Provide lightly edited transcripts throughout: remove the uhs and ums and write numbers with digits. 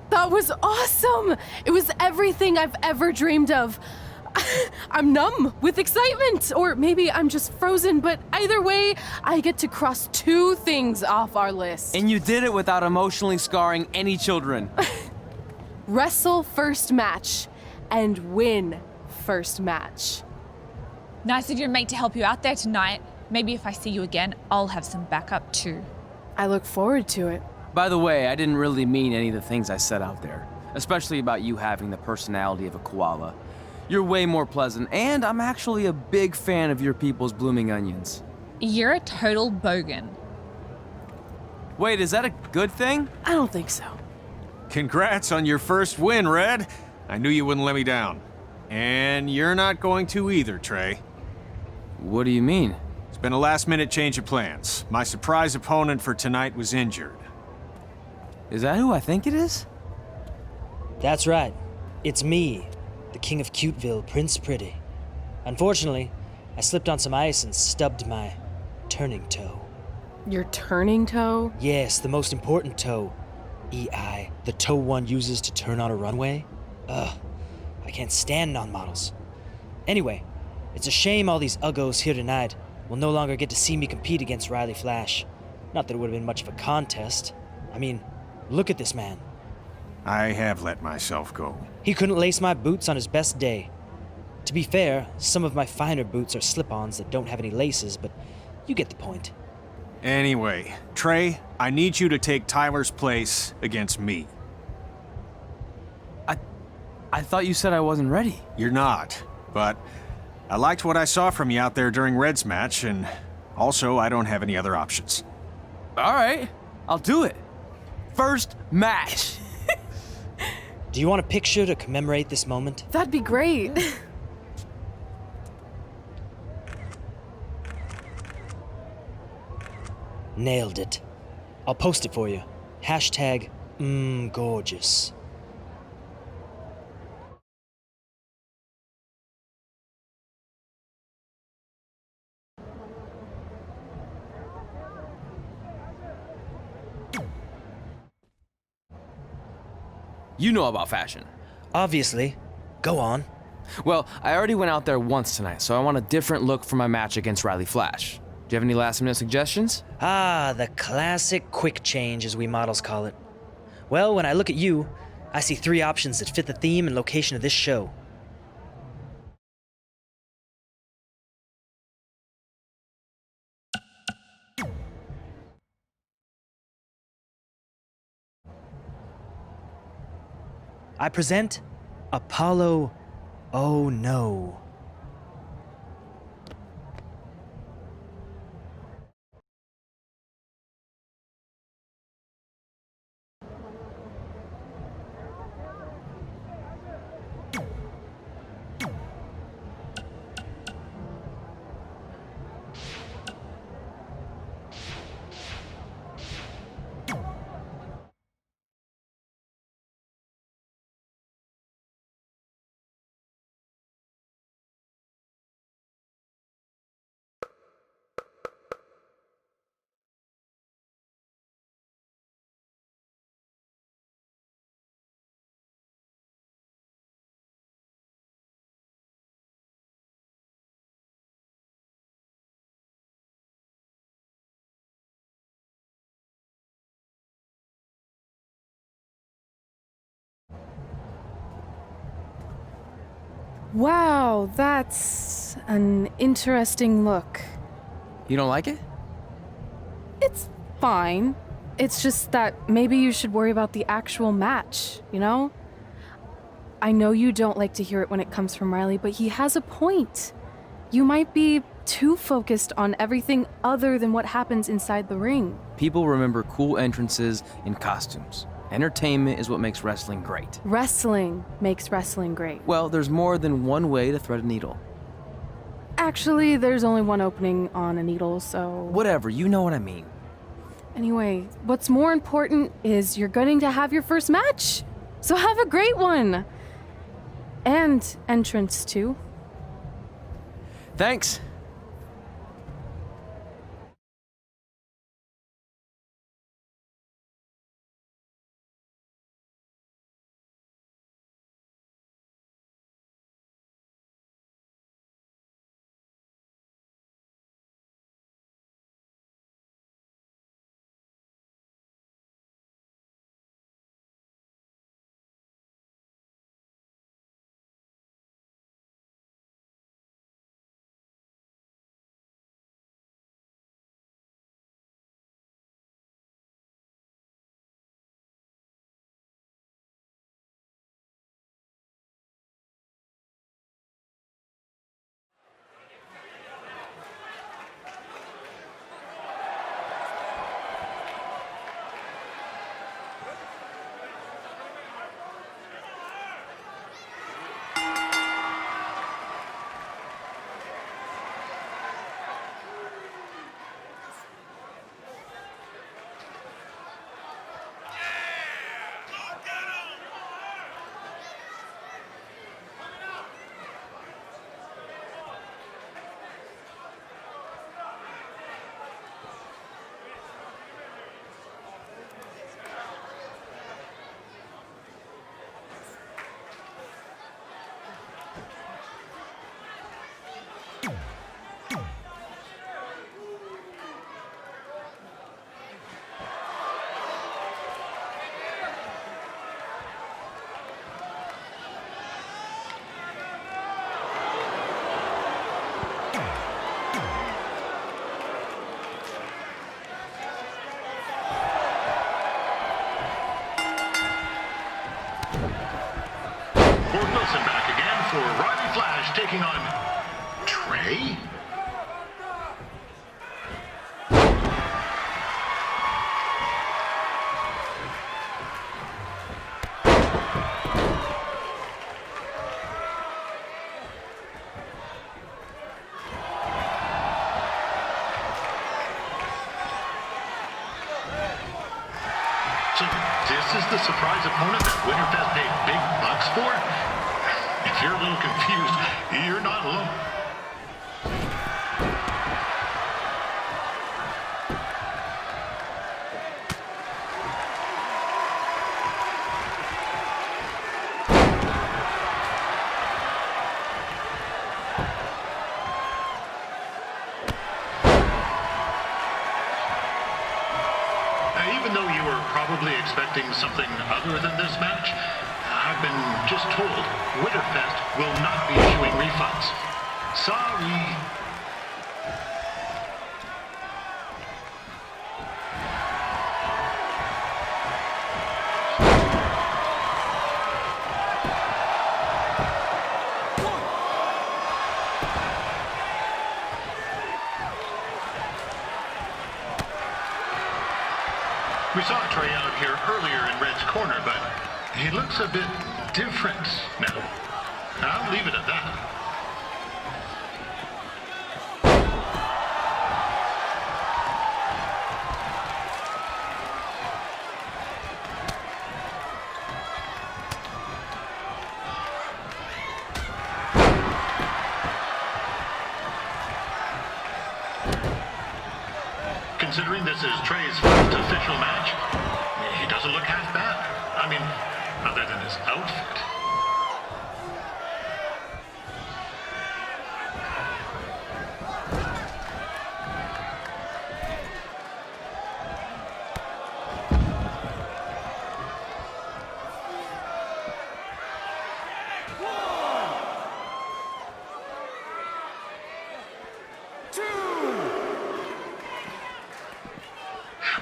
That was awesome! It was everything I've ever dreamed of. I'm numb with excitement, or maybe I'm just frozen, but either way, I get to cross 2 things off our list. And you did it without emotionally scarring any children. Wrestle first match and win first match. Nice of your mate to help you out there tonight. Maybe if I see you again, I'll have some backup too. I look forward to it. By the way, I didn't really mean any of the things I said out there, especially about you having the personality of a koala. You're way more pleasant, and I'm actually a big fan of your people's blooming onions. You're a total bogan. Wait, is that a good thing? I don't think so. Congrats on your first win, Red. I knew you wouldn't let me down. And you're not going to either, Trey. What do you mean? It's been a last-minute change of plans. My surprise opponent for tonight was injured. Is that who I think it is? That's right. It's me, the King of Cuteville, Prince Pretty. Unfortunately, I slipped on some ice and stubbed my turning toe. Your turning toe? Yes, the most important toe. EI, the toe one uses to turn on a runway. Ugh, I can't stand non-models. Anyway, it's a shame all these uggos here tonight will no longer get to see me compete against Riley Flash. Not that it would have been much of a contest. I mean, look at this man. I have let myself go. He couldn't lace my boots on his best day. To be fair, some of my finer boots are slip-ons that don't have any laces, but you get the point. Anyway, Trey, I need you to take Tyler's place against me. I thought you said I wasn't ready. You're not, but I liked what I saw from you out there during Red's match, and also I don't have any other options. All right, I'll do it. First match. Do you want a picture to commemorate this moment? That'd be great. Nailed it. I'll post it for you. Hashtag gorgeous. You know about fashion. Obviously. Go on. Well, I already went out there once tonight, so I want a different look for my match against Riley Flash. Do you have any last-minute suggestions? Ah, the classic quick change, as we models call it. Well, when I look at you, I see 3 options that fit the theme and location of this show. I present Apollo Oh No. Wow, that's an interesting look. You don't like it? It's fine. It's just that maybe you should worry about the actual match, you know? I know you don't like to hear it when it comes from Riley, but he has a point. You might be too focused on everything other than what happens inside the ring. People remember cool entrances and costumes. Entertainment is what makes wrestling great. Wrestling makes wrestling great. Well, there's more than one way to thread a needle. Actually, there's only one opening on a needle, so... Whatever, you know what I mean. Anyway, what's more important is you're going to have your first match. So have a great one. And entrance, too. Thanks. eh? So this is the surprise opponent that Winterfest paid big bucks for? If you're a little confused, you're not alone. Even though you were probably expecting something other than this match, I've been just told Winterfest will not be issuing refunds. Sorry. We saw Trey out here earlier in Red's corner, but he looks a bit different now. I'll leave it at that. Considering this is Trey's first official match, he doesn't look half bad. I mean, other than his outfit.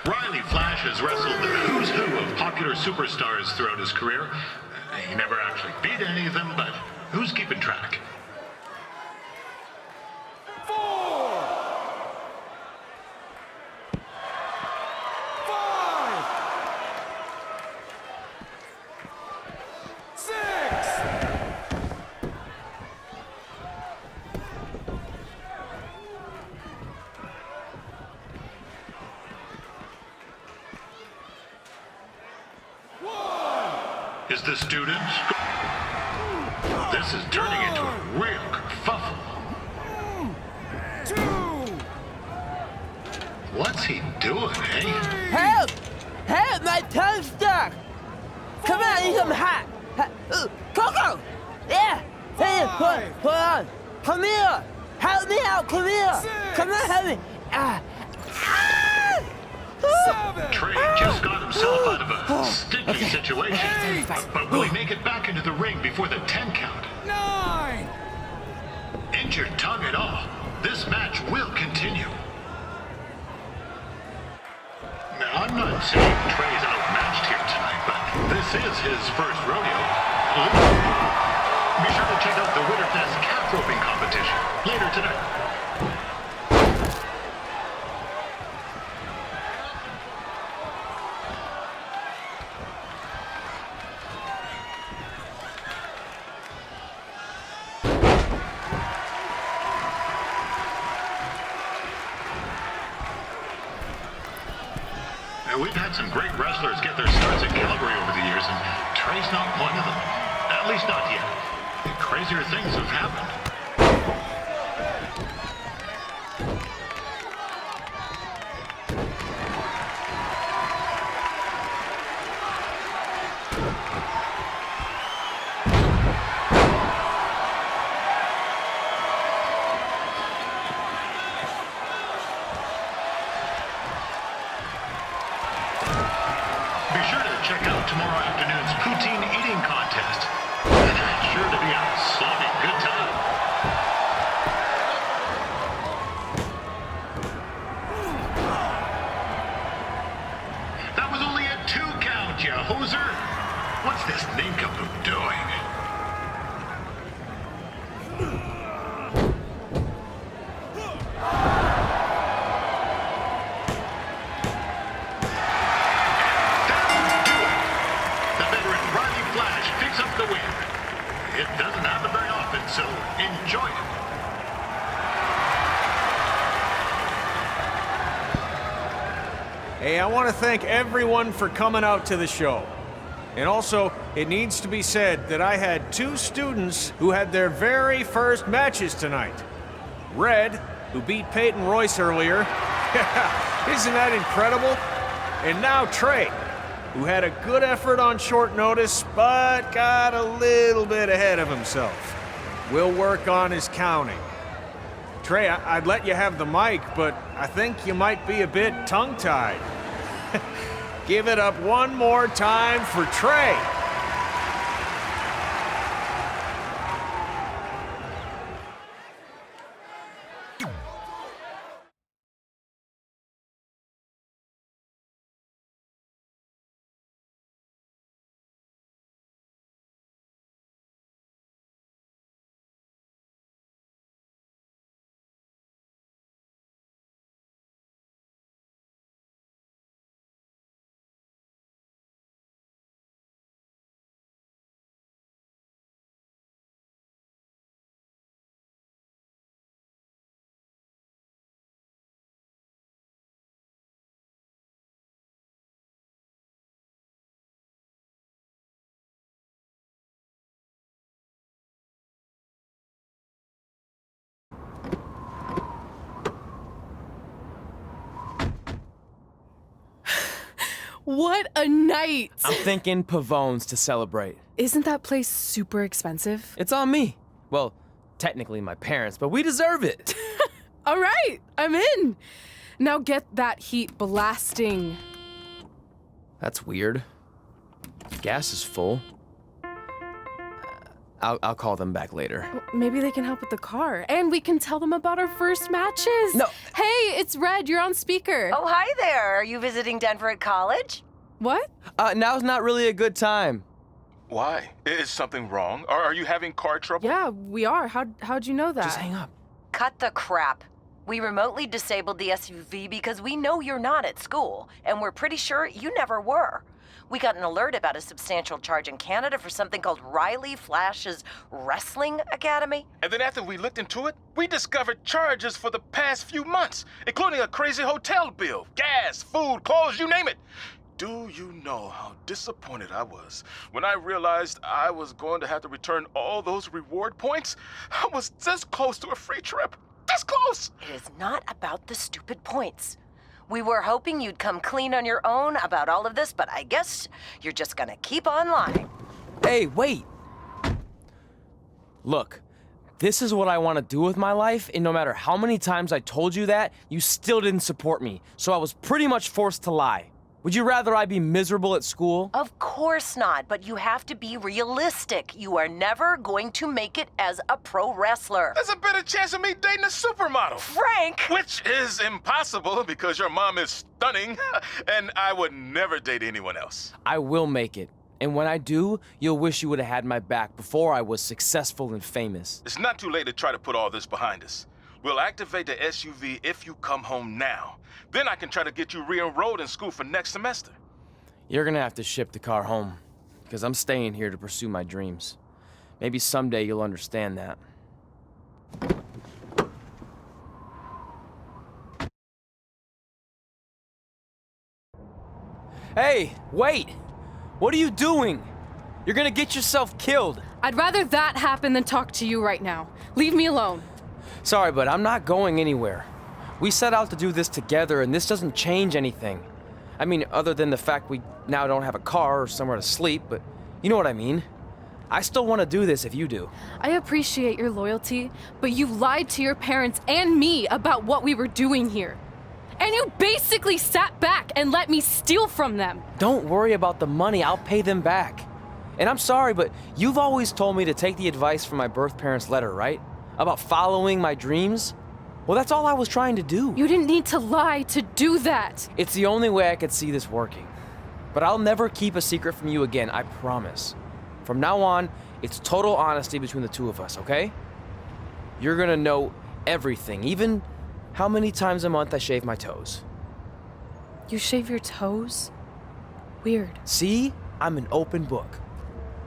Riley Flash has wrestled the who's who of popular superstars throughout his career. He never actually beat any of them, but who's keeping track? Is the student? This is turning into a real kerfuffle. What's he doing, eh? Help! Help! My tongue's stuck! Come on, I need some hot! Coco! Yeah! Hey, hold on! Come here! Help me out! Come here! Come on, help me! Trey just got himself out of a sticky situation. But will he make it back into the ring before the 10 count? 9! Injured tongue at all. This match will continue. Now, I'm not saying Trey's outmatched here tonight, but this is his first rodeo. Be sure to check out the Winterfest calf roping competition later tonight. We've had some great wrestlers get their starts at Calgary over the years, and Trey's not one of them. At least not yet. Crazier things have happened. Be sure to check out tomorrow afternoon's poutine eating contest. It's sure to be a sloppy good time. That was only a 2 count, you hoser. What's this nincompoop doing? Hey, I want to thank everyone for coming out to the show. And also, it needs to be said that I had 2 students who had their very first matches tonight. Red, who beat Peyton Royce earlier. Isn't that incredible? And now Trey, who had a good effort on short notice, but got a little bit ahead of himself. We'll work on his counting. Trey, I'd let you have the mic, but I think you might be a bit tongue-tied. Give it up one more time for Trey. What a night! I'm thinking Pavone's to celebrate. Isn't that place super expensive? It's on me. Well, technically my parents, but we deserve it. All right, I'm in. Now get that heat blasting. That's weird. Gas is full. I'll call them back later. Maybe they can help with the car. And we can tell them about our first matches. No. Hey, it's Red. You're on speaker. Oh, hi there. Are you visiting Denver at college? What? Now's not really a good time. Why? Is something wrong? Are you having car trouble? Yeah, we are. How'd you know that? Just hang up. Cut the crap. We remotely disabled the SUV because we know you're not at school, and we're pretty sure you never were. We got an alert about a substantial charge in Canada for something called Riley Flash's Wrestling Academy. And then after we looked into it, we discovered charges for the past few months, including a crazy hotel bill, gas, food, clothes, you name it. Do you know how disappointed I was when I realized I was going to have to return all those reward points? I was this close to a free trip. This close! It is not about the stupid points. We were hoping you'd come clean on your own about all of this, but I guess you're just gonna keep on lying. Hey, wait! Look, this is what I want to do with my life, and no matter how many times I told you that, you still didn't support me, so I was pretty much forced to lie. Would you rather I be miserable at school? Of course not, but you have to be realistic. You are never going to make it as a pro wrestler. There's a better chance of me dating a supermodel. Frank! Which is impossible because your mom is stunning, and I would never date anyone else. I will make it. And when I do, you'll wish you would have had my back before I was successful and famous. It's not too late to try to put all this behind us. We'll activate the SUV if you come home now. Then I can try to get you re-enrolled in school for next semester. You're gonna have to ship the car home, because I'm staying here to pursue my dreams. Maybe someday you'll understand that. Hey, wait! What are you doing? You're gonna get yourself killed. I'd rather that happen than talk to you right now. Leave me alone. Sorry, but I'm not going anywhere. We set out to do this together, and this doesn't change anything. I mean, other than the fact we now don't have a car or somewhere to sleep, but you know what I mean. I still want to do this if you do. I appreciate your loyalty, but you lied to your parents and me about what we were doing here. And you basically sat back and let me steal from them. Don't worry about the money, I'll pay them back. And I'm sorry, but you've always told me to take the advice from my birth parents' letter, right? About following my dreams? Well, that's all I was trying to do. You didn't need to lie to do that. It's the only way I could see this working. But I'll never keep a secret from you again, I promise. From now on, it's total honesty between the two of us, okay? You're gonna know everything, even how many times a month I shave my toes. You shave your toes? Weird. See? I'm an open book.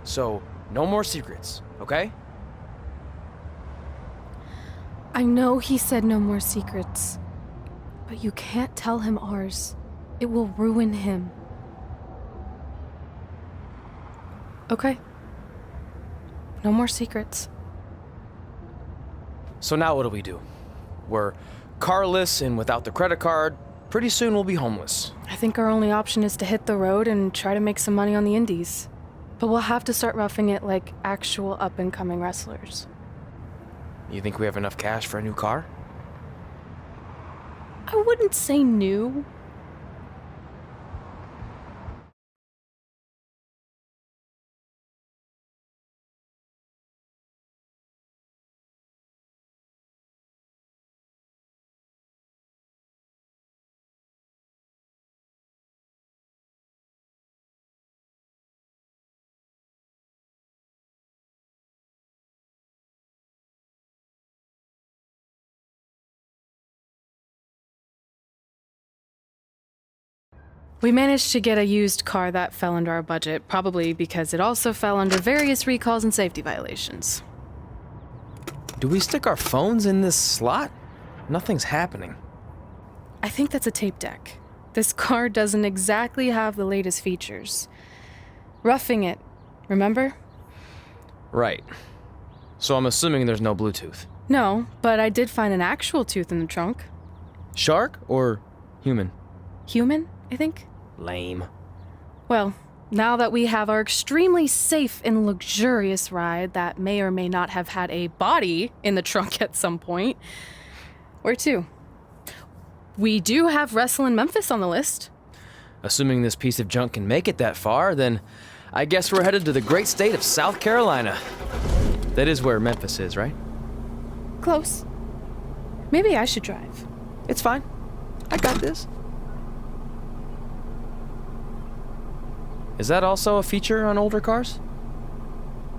So, no more secrets, okay? I know he said no more secrets, but you can't tell him ours. It will ruin him. Okay. No more secrets. So now what do? We're carless and without the credit card. Pretty soon we'll be homeless. I think our only option is to hit the road and try to make some money on the indies. But we'll have to start roughing it like actual up-and-coming wrestlers. You think we have enough cash for a new car? I wouldn't say new. We managed to get a used car that fell under our budget, probably because it also fell under various recalls and safety violations. Do we stick our phones in this slot? Nothing's happening. I think that's a tape deck. This car doesn't exactly have the latest features. Roughing it, remember? Right. So I'm assuming there's no Bluetooth. No, but I did find an actual tooth in the trunk. Shark or human? Human, I think? Lame. Well, now that we have our extremely safe and luxurious ride that may or may not have had a body in the trunk at some point, where to? We do have Wrestle in Memphis on the list. Assuming this piece of junk can make it that far, then I guess we're headed to the great state of South Carolina. That is where Memphis is, right? Close. Maybe I should drive. It's fine. I got this. Is that also a feature on older cars?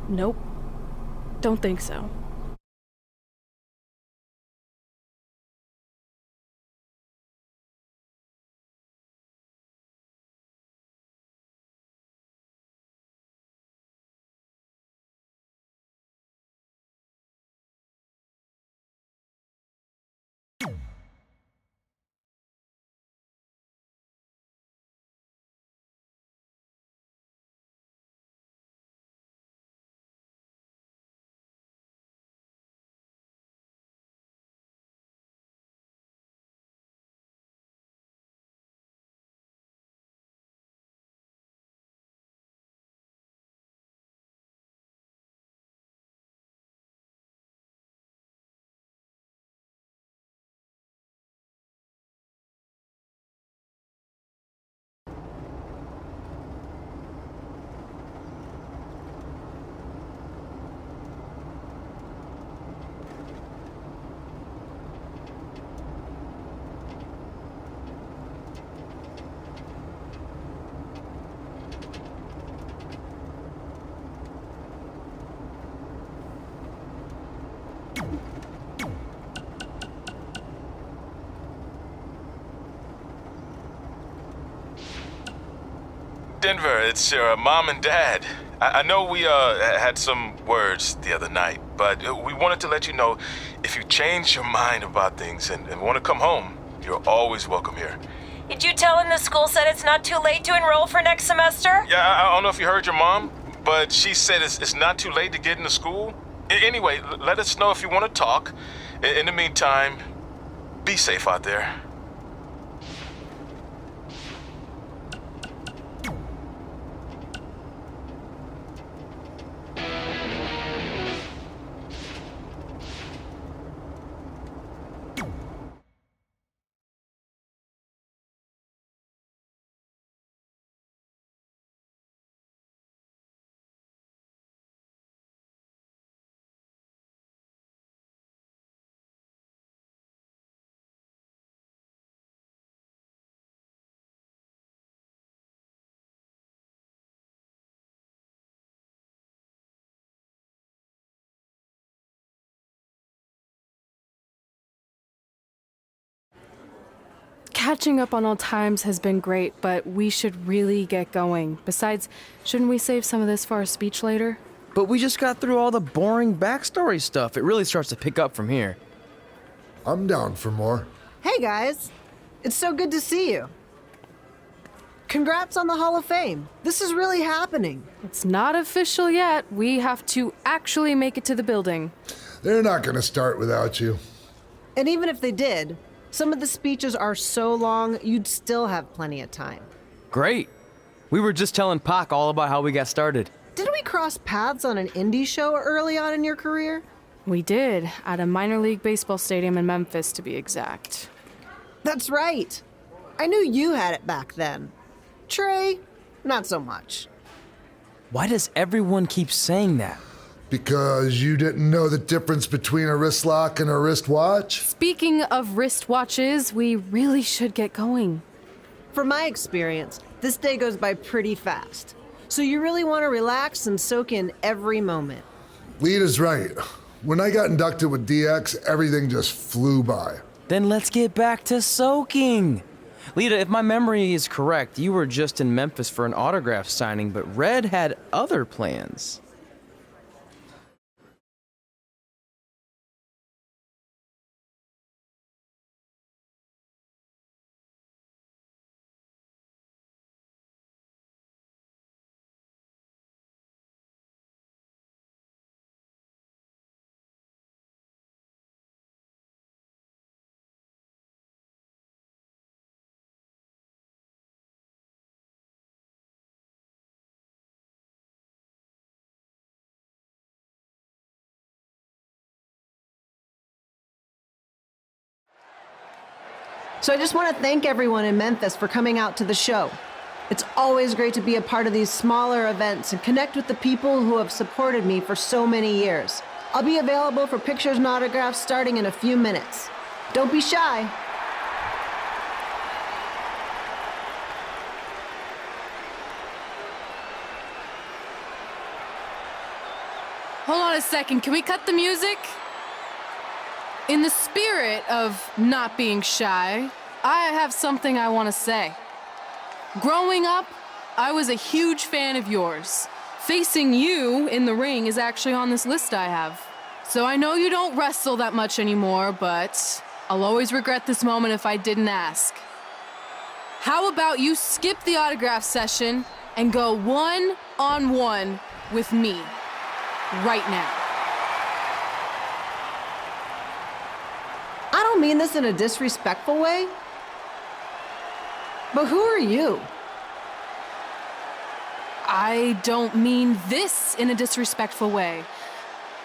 Nope. Don't think so. Denver, it's your mom and dad. I know we had some words the other night, but we wanted to let you know if you change your mind about things and want to come home, you're always welcome here. Did you tell him the school said it's not too late to enroll for next semester? Yeah, I don't know if you heard your mom, but she said it's not too late to get into school. Anyway, let us know if you want to talk. In the meantime, be safe out there. Catching up on old times has been great, but we should really get going. Besides, shouldn't we save some of this for our speech later? But we just got through all the boring backstory stuff. It really starts to pick up from here. I'm down for more. Hey guys, it's so good to see you. Congrats on the Hall of Fame. This is really happening. It's not official yet. We have to actually make it to the building. They're not going to start without you. And even if they did, some of the speeches are so long, you'd still have plenty of time. Great. We were just telling Pac all about how we got started. Didn't we cross paths on an indie show early on in your career? We did, at a minor league baseball stadium in Memphis, to be exact. That's right. I knew you had it back then. Trey, not so much. Why does everyone keep saying that? Because you didn't know the difference between a wrist lock and a wristwatch? Speaking of wristwatches, we really should get going. From my experience, this day goes by pretty fast. So you really want to relax and soak in every moment. Lita's right. When I got inducted with DX, everything just flew by. Then let's get back to soaking. Lita, if my memory is correct, you were just in Memphis for an autograph signing, but Red had other plans. So I just want to thank everyone in Memphis for coming out to the show. It's always great to be a part of these smaller events and connect with the people who have supported me for so many years. I'll be available for pictures and autographs starting in a few minutes. Don't be shy. Hold on a second, can we cut the music? In the spirit of not being shy, I have something I want to say. Growing up, I was a huge fan of yours. Facing you in the ring is actually on this list I have. So I know you don't wrestle that much anymore, but I'll always regret this moment if I didn't ask. How about you skip the autograph session and go one-on-one with me right now? I don't mean this in a disrespectful way, but who are you? I don't mean this in a disrespectful way,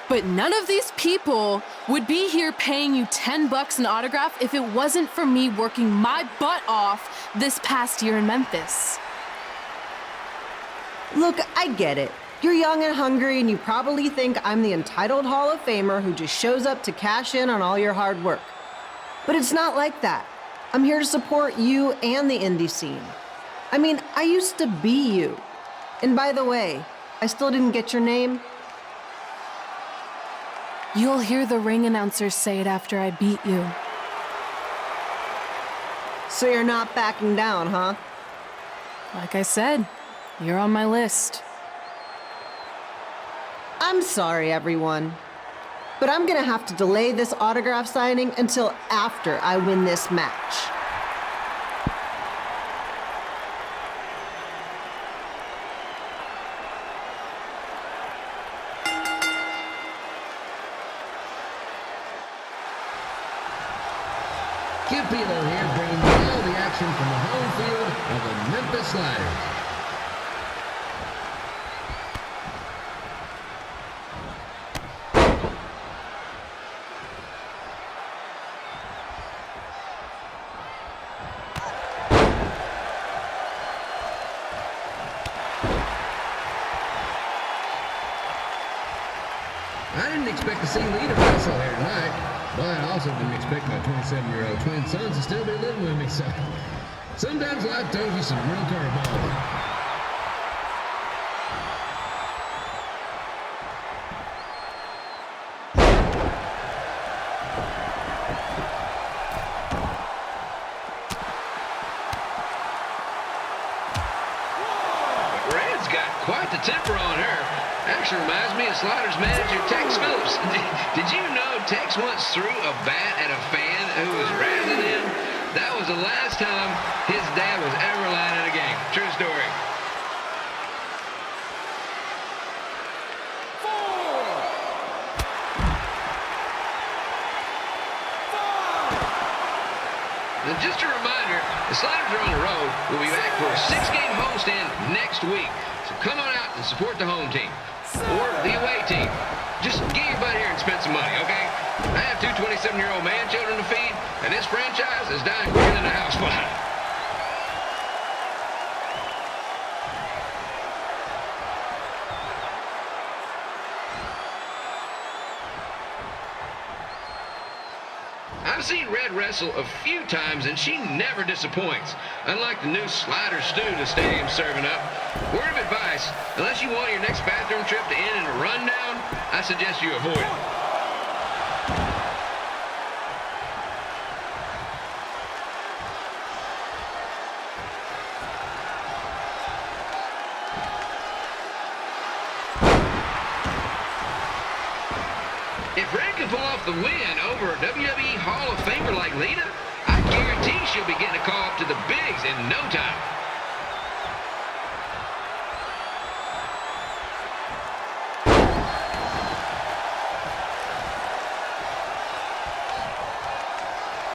but none of these people would be here paying you $10 an autograph if it wasn't for me working my butt off this past year in Memphis. Look, I get it. You're young and hungry, and you probably think I'm the entitled Hall of Famer who just shows up to cash in on all your hard work. But it's not like that. I'm here to support you and the indie scene. I mean, I used to be you. And by the way, I still didn't get your name. You'll hear the ring announcer say it after I beat you. So you're not backing down, huh? Like I said, you're on my list. I'm sorry, everyone. But I'm gonna have to delay this autograph signing until after I win this match. Kid Pilo here, bringing you all the action from the home field of the Memphis Sliders. I didn't expect to see Lita wrestle here tonight, but I also didn't expect my 27-year-old twin sons to still be living with me, so sometimes life throws you some real curveballs. Red's got quite the temper on her. Actually reminds me of Sliders manager Tex Phillips. Did you know Tex once threw a bat at a fan who was razzing him? That was the last time his dad was ever allowed in a game. True And just a reminder, the Sliders are on the road. We'll be back for a 6-game homestand next week. So come on out and support the home team. Or the away team. Just get your butt here and spend some money, okay? I have 2 27-year-old man children to feed, and this franchise is dying quicker than a house fire. I've seen Red wrestle a few times, and she never disappoints. Unlike the new slider stew the stadium's serving up. Word of advice, unless you want your next bathroom trip to end in a rundown, I suggest you avoid it. If Red can pull off the win over a WWE Hall of Famer like Lita, I guarantee she'll be getting a call up to the bigs in no time.